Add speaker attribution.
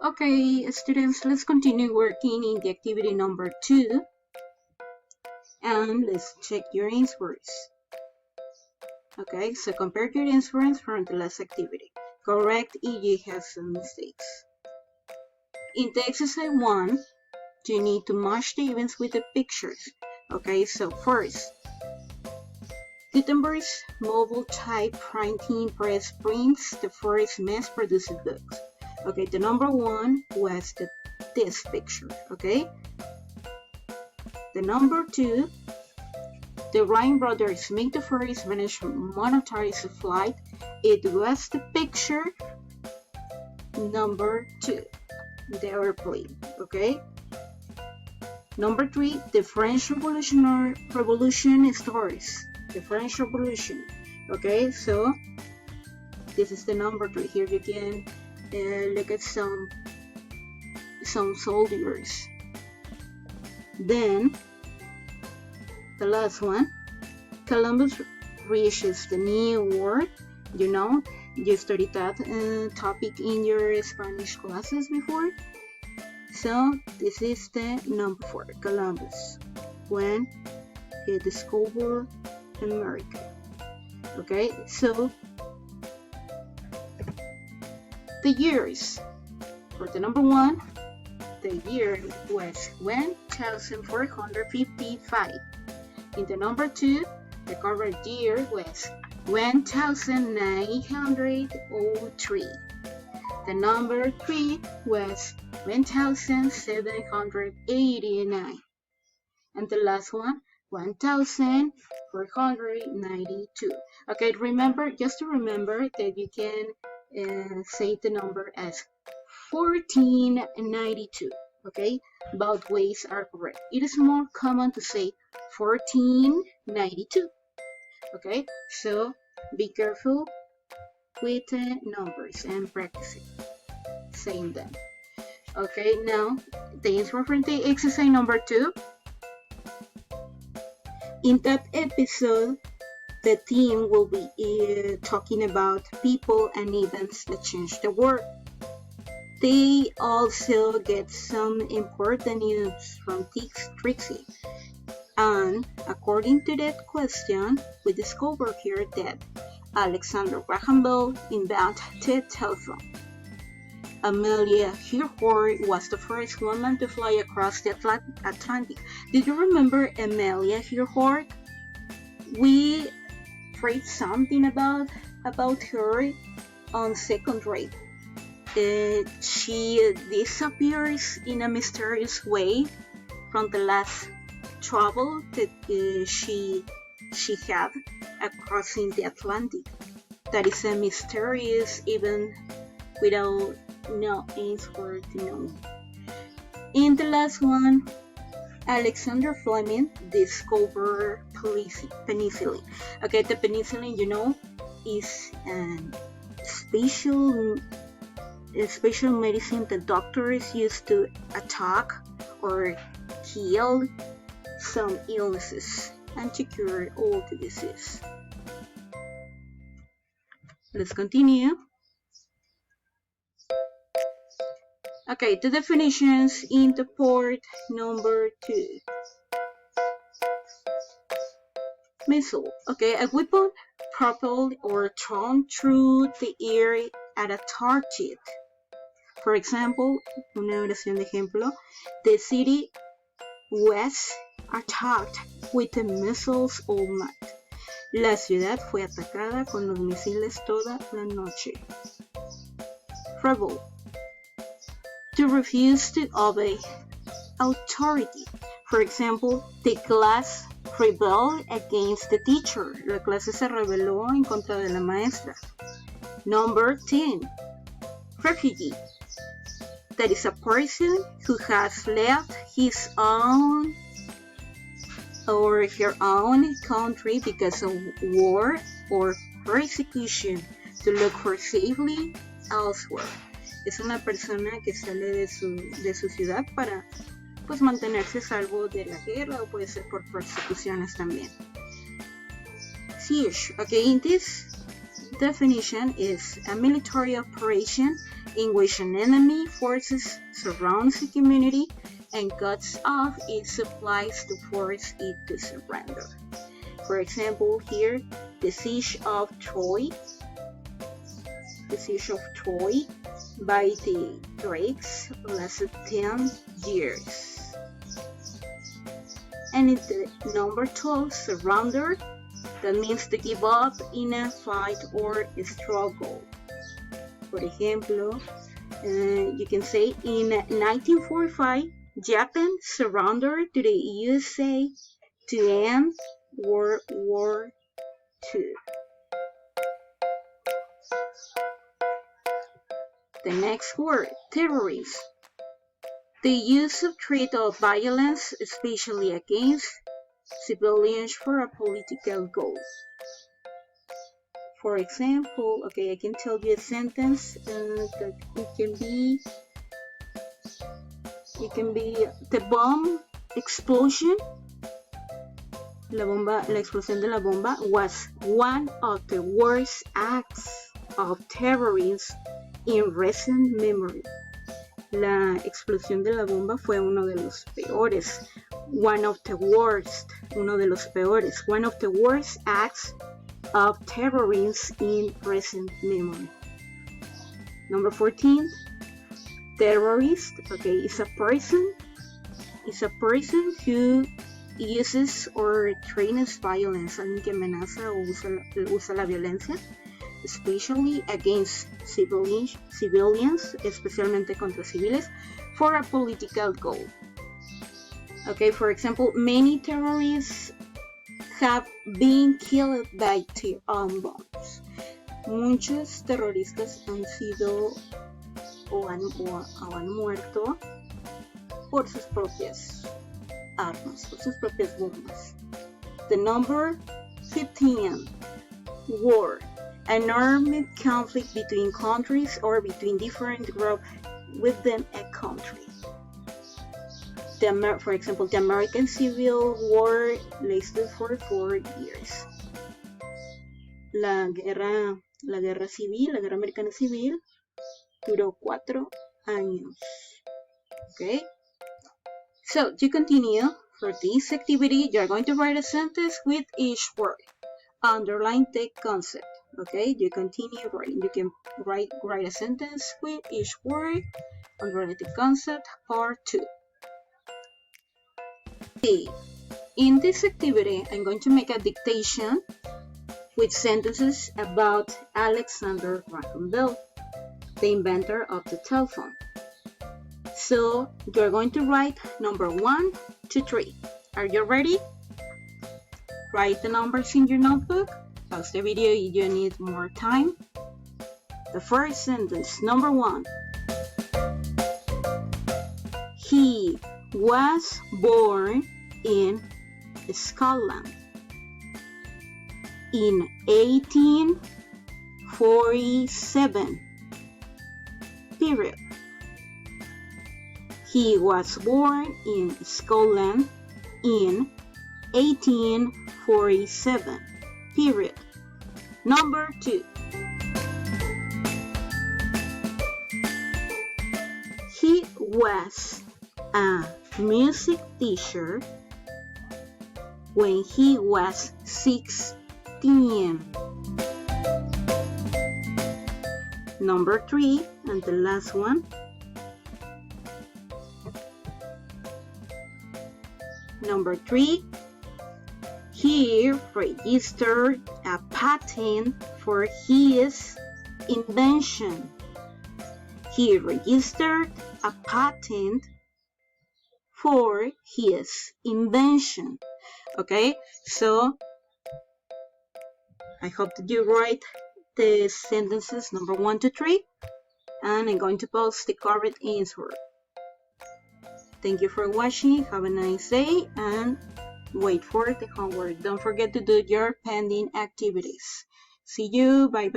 Speaker 1: Okay, students, let's continue working in the activity number 2 and let's check your answers. Okay, so compare your answers from the last activity. Correct EG has some mistakes. In the exercise 1, you need to match the events with the pictures. Okay, so first, Gutenberg's mobile type printing press prints the first mass-produced books. Okay, the number 1 was this picture. Okay, the number 2, the Wright brothers make the first Spanish motorized flight. It was the picture number 2, the airplane. Okay. Number 3, the French Revolution starts. The French Revolution. Okay, so this is the number 3. Here you can look at some soldiers. Then the last one, Columbus reaches the New World. You know, you studied that topic in your Spanish classes before. So this is the number 4, Columbus, when he discovered America. Okay, so the years. For the number 1, the year was 1455. In the number 2, the current year was 1903. The number 3 was 1789. And the last one, 1492. Okay, just to remember that you can say the number as 1492. Okay, both ways are correct. It is more common to say 1492. Okay, so be careful with the numbers and practicing saying them. Okay, now the answer from the exercise number 2. In that episode, the team will be talking about people and events that change the world. They also get some important news from Trixie. And according to that question, we discover here that Alexander Graham Bell invented the telephone. Amelia Earhart was the first woman to fly across the Atlantic. Did you remember Amelia Earhart? We read something about her on second grade. She disappears in a mysterious way from the last travel that she had crossing the Atlantic. That is a mysterious even without no answer to know. In the last one, Alexander Fleming discovered penicillin. Okay, the penicillin, you know, is a special medicine that doctors use to attack or heal some illnesses and to cure all the disease. Let's continue. Okay, the definitions in the part number 2. Missile. Okay, a weapon propelled or thrown through the air at a target. For example, una oración de ejemplo, the city was attacked with the missiles all night. La ciudad fue atacada con los misiles toda la noche. Rebel. To refuse to obey authority. For example, the class rebelled against the teacher. La clase se rebeló en contra de la maestra. Number 10. Refugee. That is a person who has left his own or her own country because of war or persecution to look for safety elsewhere. Es una persona que sale de su ciudad para pues mantenerse salvo de la guerra o puede ser por persecuciones también. Siege. Okay, in this definition is a military operation in which an enemy forces surrounds a community and cuts off its supplies to force it to surrender. For example, here, the siege of Troy by the Greeks lasted 10 years. And in the number 12, surrender, that means to give up in a fight or a struggle. For example, you can say in 1945, Japan surrendered to the USA to end World War II. The next word, terrorist. The use of threat of violence, especially against civilians for a political goal. For example, okay, I can tell you a sentence that it can be the bomb explosion. La explosión de la bomba was one of the worst acts of terrorism in recent memory. La explosión de la bomba fue uno de los peores. One of the worst, uno de los peores. One of the worst acts of terrorism in recent memory. Number 14, terrorist, okay, is a person who uses or trains violence, alguien que amenaza o usa la violencia, especially against civilians, especialmente contra civiles, for a political goal. Okay, for example, many terrorists have been killed by their own bombs. Muchos terroristas han sido o han muerto por sus propias armas, por sus propias bombas. The number 15, war. An armed conflict between countries or between different groups within a country. For example, the American Civil War lasted for 4 years. La guerra americana civil duró 4 años. Okay? So, to continue, for this activity, you're going to write a sentence with each word. Underline the concept. Okay, you continue writing. You can write a sentence with each word. Underline the concept. Part 2. Okay. In this activity, I'm going to make a dictation with sentences about Alexander Graham Bell, the inventor of the telephone. So you're going to write number 1 to 3. Are you ready? Write the numbers in your notebook. Pause the video if you need more time. The first sentence, number 1. He was born in Scotland in 1847. Period. He was born in Scotland in 1847. Period. Number 2. He was a music teacher when he was 16. Number 3, and the last one. Number 3, he registered a patent for his invention. He registered a patent for his invention. Okay, so I hope that you write the sentences number 1 to 3, and I'm going to post the correct answer. Thank you for watching. Have a nice day and wait for the homework. Don't forget to do your pending activities. See you. Bye.